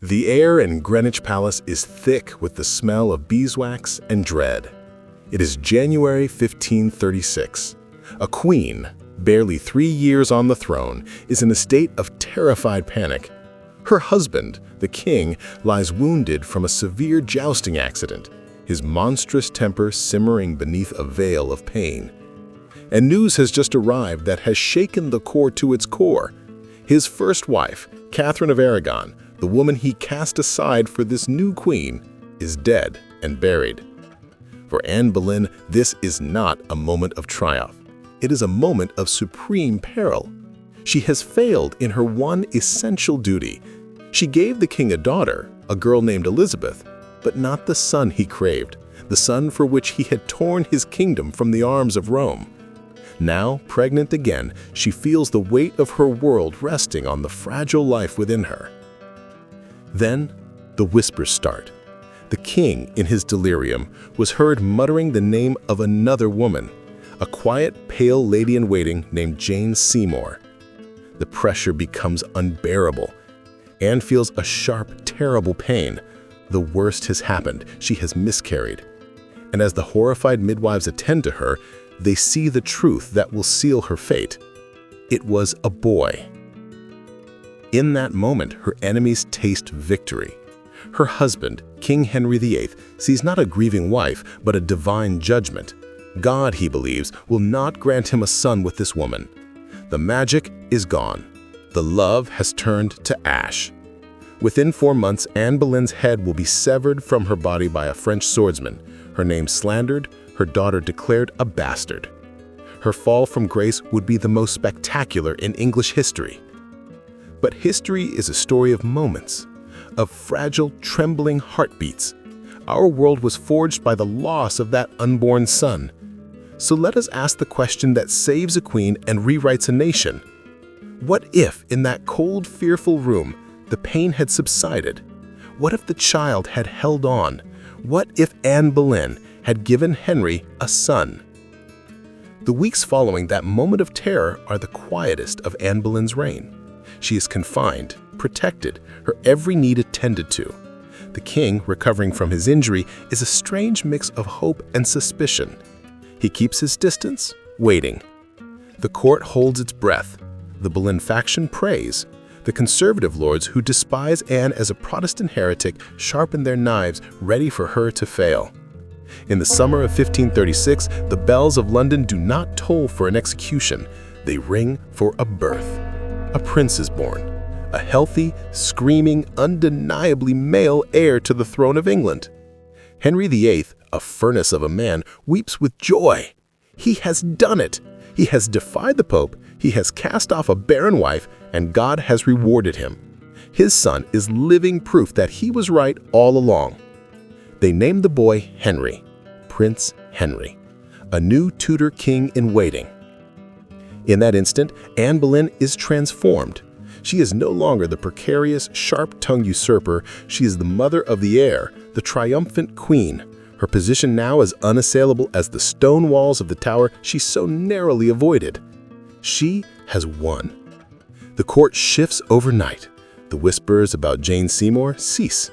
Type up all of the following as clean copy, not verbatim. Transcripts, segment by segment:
The air in Greenwich Palace is thick with the smell of beeswax and dread. It is January 1536. A queen, barely 3 years on the throne, is in a state of terrified panic. Her husband, the king, lies wounded from a severe jousting accident, his monstrous temper simmering beneath a veil of pain. And news has just arrived that has shaken the court to its core. His first wife, Catherine of Aragon, the woman he cast aside for this new queen, is dead and buried. For Anne Boleyn, this is not a moment of triumph. It is a moment of supreme peril. She has failed in her one essential duty. She gave the king a daughter, a girl named Elizabeth, but not the son he craved, the son for which he had torn his kingdom from the arms of Rome. Now, pregnant again, she feels the weight of her world resting on the fragile life within her. Then, the whispers start. The king, in his delirium, was heard muttering the name of another woman, a quiet, pale lady-in-waiting named Jane Seymour. The pressure becomes unbearable. Anne feels a sharp, terrible pain. The worst has happened. She has miscarried. And as the horrified midwives attend to her, they see the truth that will seal her fate. It was a boy. In that moment, her enemies taste victory. Her husband, King Henry VIII, sees not a grieving wife, but a divine judgment. God, he believes, will not grant him a son with this woman. The magic is gone. The love has turned to ash. Within 4 months, Anne Boleyn's head will be severed from her body by a French swordsman, her name slandered, her daughter declared a bastard. Her fall from grace would be the most spectacular in English history. But history is a story of moments, of fragile, trembling heartbeats. Our world was forged by the loss of that unborn son. So let us ask the question that saves a queen and rewrites a nation. What if, in that cold, fearful room, the pain had subsided? What if the child had held on? What if Anne Boleyn had given Henry a son? The weeks following that moment of terror are the quietest of Anne Boleyn's reign. She is confined, protected, her every need attended to. The king, recovering from his injury, is a strange mix of hope and suspicion. He keeps his distance, waiting. The court holds its breath. The Boleyn faction prays. The conservative lords who despise Anne as a Protestant heretic sharpen their knives, ready for her to fail. In the summer of 1536, the bells of London do not toll for an execution. They ring for a birth. A prince is born, a healthy, screaming, undeniably male heir to the throne of England. Henry VIII, a furnace of a man, weeps with joy. He has done it. He has defied the Pope, he has cast off a barren wife, and God has rewarded him. His son is living proof that he was right all along. They named the boy Henry, Prince Henry, a new Tudor king in waiting. In that instant, Anne Boleyn is transformed. She is no longer the precarious, sharp-tongued usurper. She is the mother of the heir, the triumphant queen. Her position now is unassailable as the stone walls of the tower she so narrowly avoided. She has won. The court shifts overnight. The whispers about Jane Seymour cease.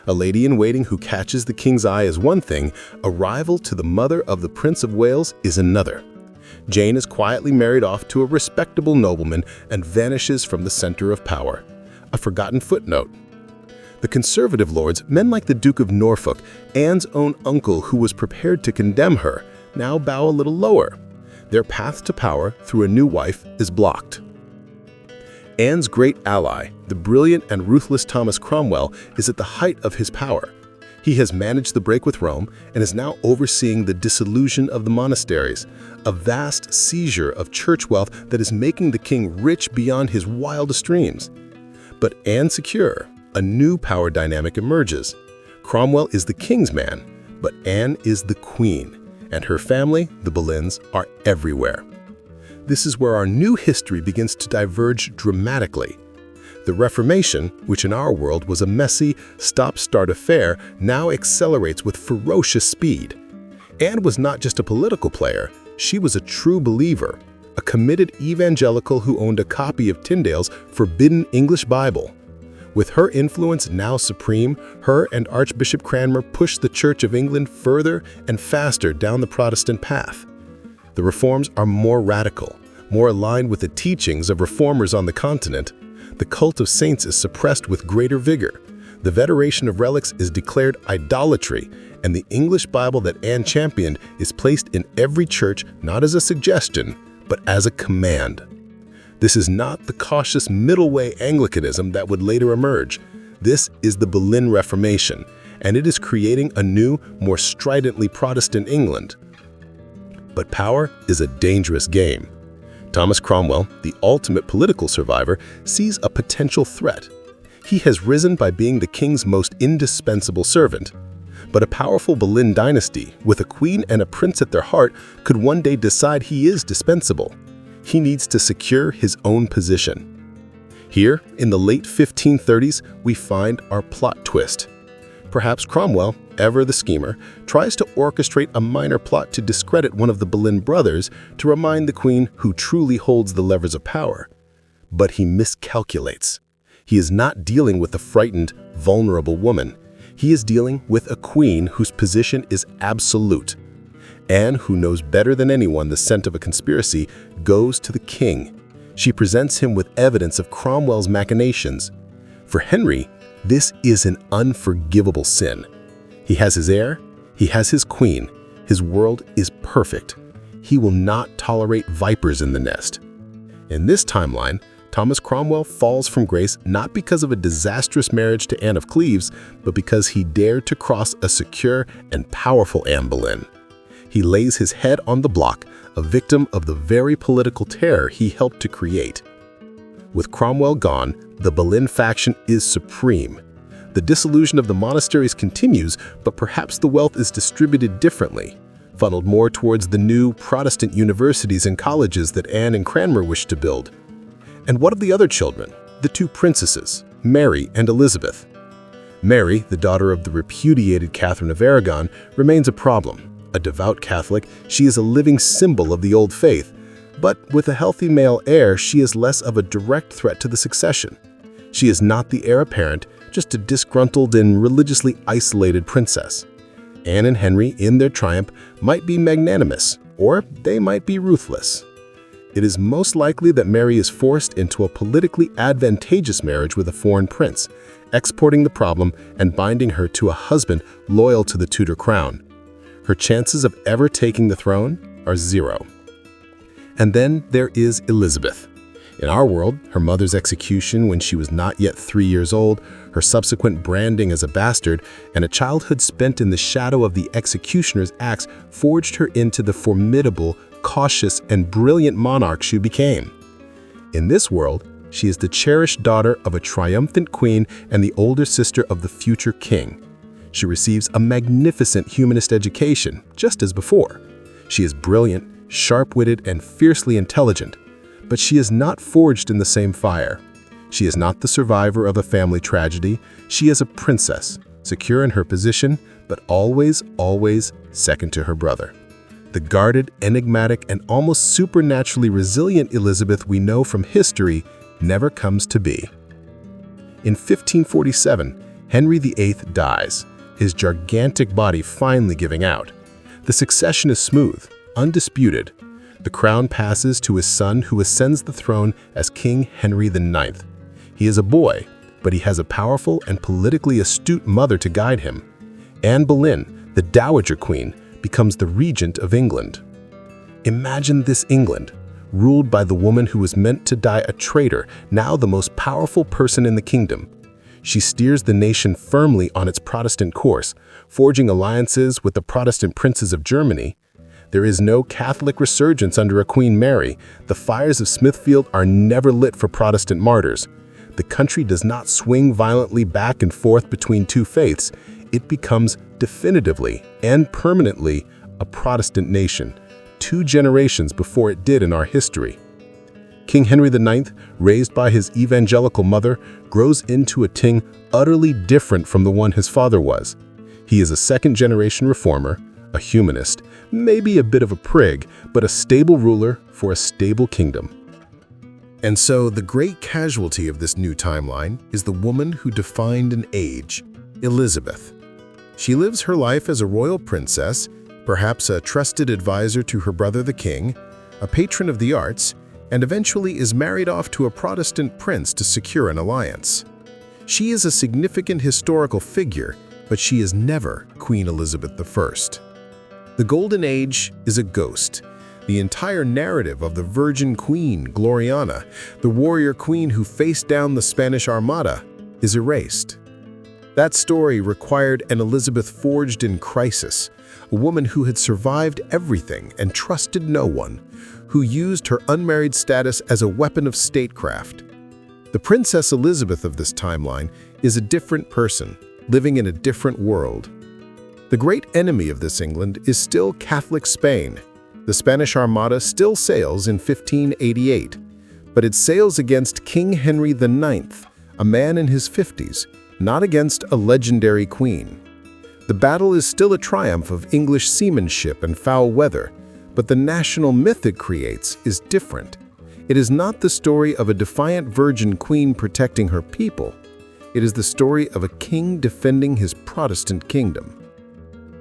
A lady-in-waiting who catches the king's eye is one thing, a rival to the mother of the Prince of Wales is another. Jane is quietly married off to a respectable nobleman and vanishes from the center of power. A forgotten footnote. The conservative lords, men like the Duke of Norfolk, Anne's own uncle who was prepared to condemn her, now bow a little lower. Their path to power through a new wife is blocked. Anne's great ally, the brilliant and ruthless Thomas Cromwell, is at the height of his power. He has managed the break with Rome and is now overseeing the dissolution of the monasteries, a vast seizure of church wealth that is making the king rich beyond his wildest dreams. But Anne secure, a new power dynamic emerges. Cromwell is the king's man, but Anne is the queen, and her family, the Boleyns, are everywhere. This is where our new history begins to diverge dramatically. The Reformation, which in our world was a messy, stop-start affair, now accelerates with ferocious speed. Anne was not just a political player, she was a true believer, a committed evangelical who owned a copy of Tyndale's forbidden English Bible. With her influence now supreme, her and Archbishop Cranmer pushed the Church of England further and faster down the Protestant path. The reforms are more radical, more aligned with the teachings of reformers on the continent. The cult of saints is suppressed with greater vigor. The veneration of relics is declared idolatry, and the English Bible that Anne championed is placed in every church not as a suggestion, but as a command. This is not the cautious middle-way Anglicanism that would later emerge. This is the Boleyn Reformation, and it is creating a new, more stridently Protestant England. But power is a dangerous game. Thomas Cromwell, the ultimate political survivor, sees a potential threat. He has risen by being the king's most indispensable servant. But a powerful Boleyn dynasty, with a queen and a prince at their heart, could one day decide he is dispensable. He needs to secure his own position. Here, in the late 1530s, we find our plot twist. Perhaps Cromwell, ever the schemer, tries to orchestrate a minor plot to discredit one of the Boleyn brothers to remind the queen who truly holds the levers of power. But he miscalculates. He is not dealing with a frightened, vulnerable woman. He is dealing with a queen whose position is absolute. Anne, who knows better than anyone the scent of a conspiracy, goes to the king. She presents him with evidence of Cromwell's machinations. For Henry, this is an unforgivable sin. He has his heir, he has his queen, his world is perfect. He will not tolerate vipers in the nest. In this timeline, Thomas Cromwell falls from grace not because of a disastrous marriage to Anne of Cleves, but because he dared to cross a secure and powerful Anne Boleyn. He lays his head on the block, a victim of the very political terror he helped to create. With Cromwell gone, the Boleyn faction is supreme. The dissolution of the monasteries continues, but perhaps the wealth is distributed differently, funneled more towards the new Protestant universities and colleges that Anne and Cranmer wished to build. And what of the other children, the two princesses, Mary and Elizabeth? Mary, the daughter of the repudiated Catherine of Aragon, remains a problem. A devout Catholic, she is a living symbol of the old faith, but with a healthy male heir, she is less of a direct threat to the succession. She is not the heir apparent, just a disgruntled and religiously isolated princess. Anne and Henry, in their triumph, might be magnanimous, or they might be ruthless. It is most likely that Mary is forced into a politically advantageous marriage with a foreign prince, exporting the problem and binding her to a husband loyal to the Tudor crown. Her chances of ever taking the throne are zero. And then there is Elizabeth. In our world, her mother's execution when she was not yet 3 years old, her subsequent branding as a bastard, and a childhood spent in the shadow of the executioner's axe forged her into the formidable, cautious, and brilliant monarch she became. In this world, she is the cherished daughter of a triumphant queen and the older sister of the future king. She receives a magnificent humanist education, just as before. She is brilliant, sharp-witted, and fiercely intelligent, but she is not forged in the same fire. She is not the survivor of a family tragedy. She is a princess, secure in her position, but always, always second to her brother. The guarded, enigmatic, and almost supernaturally resilient Elizabeth we know from history never comes to be. In 1547, Henry VIII dies, his gigantic body finally giving out. The succession is smooth, undisputed. The crown passes to his son, who ascends the throne as King Henry IX. He is a boy, but he has a powerful and politically astute mother to guide him. Anne Boleyn, the Dowager Queen, becomes the regent of England. Imagine this England, ruled by the woman who was meant to die a traitor, now the most powerful person in the kingdom. She steers the nation firmly on its Protestant course, forging alliances with the Protestant princes of Germany. There is no Catholic resurgence under a Queen Mary. The fires of Smithfield are never lit for Protestant martyrs. The country does not swing violently back and forth between two faiths. It becomes definitively and permanently a Protestant nation, 2 generations before it did in our history. King Henry IX, raised by his evangelical mother, grows into a king utterly different from the one his father was. He is a second-generation reformer, a humanist, maybe a bit of a prig, but a stable ruler for a stable kingdom. And so the great casualty of this new timeline is the woman who defined an age, Elizabeth. She lives her life as a royal princess, perhaps a trusted advisor to her brother the king, a patron of the arts, and eventually is married off to a Protestant prince to secure an alliance. She is a significant historical figure, but she is never Queen Elizabeth I. The Golden Age is a ghost. The entire narrative of the Virgin Queen, Gloriana, the warrior queen who faced down the Spanish Armada, is erased. That story required an Elizabeth forged in crisis, a woman who had survived everything and trusted no one, who used her unmarried status as a weapon of statecraft. The Princess Elizabeth of this timeline is a different person, living in a different world. The great enemy of this England is still Catholic Spain. The Spanish Armada still sails in 1588, but it sails against King Henry IX, a man in his 50s, not against a legendary queen. The battle is still a triumph of English seamanship and foul weather, but the national myth it creates is different. It is not the story of a defiant virgin queen protecting her people. It is the story of a king defending his Protestant kingdom.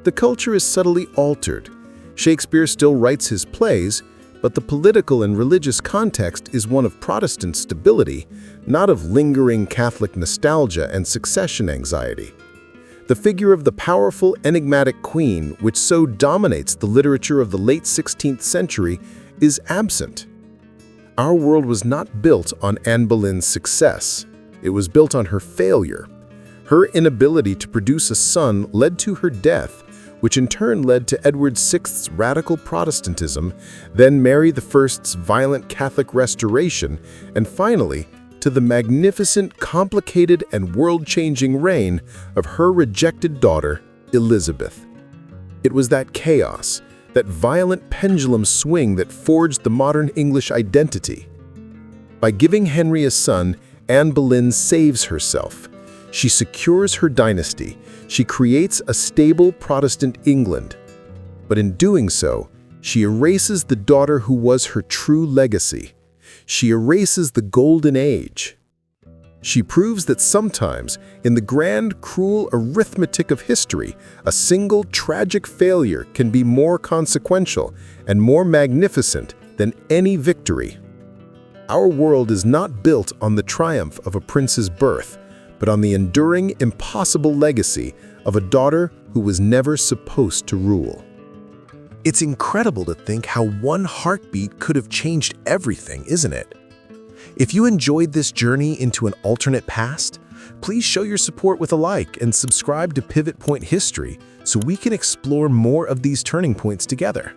The culture is subtly altered. Shakespeare still writes his plays, but the political and religious context is one of Protestant stability, not of lingering Catholic nostalgia and succession anxiety. The figure of the powerful, enigmatic queen, which so dominates the literature of the late 16th century, is absent. Our world was not built on Anne Boleyn's success. It was built on her failure. Her inability to produce a son led to her death, which in turn led to Edward VI's radical Protestantism, then Mary I's violent Catholic restoration, and finally, to the magnificent, complicated, and world-changing reign of her rejected daughter, Elizabeth. It was that chaos, that violent pendulum swing that forged the modern English identity. By giving Henry a son, Anne Boleyn saves herself. She secures her dynasty. She creates a stable Protestant England. But in doing so, she erases the daughter who was her true legacy. She erases the Golden Age. She proves that sometimes, in the grand, cruel arithmetic of history, a single tragic failure can be more consequential and more magnificent than any victory. Our world is not built on the triumph of a prince's birth, but on the enduring, impossible legacy of a daughter who was never supposed to rule. It's incredible to think how one heartbeat could have changed everything, isn't it? If you enjoyed this journey into an alternate past, please show your support with a like and subscribe to Pivot Point History so we can explore more of these turning points together.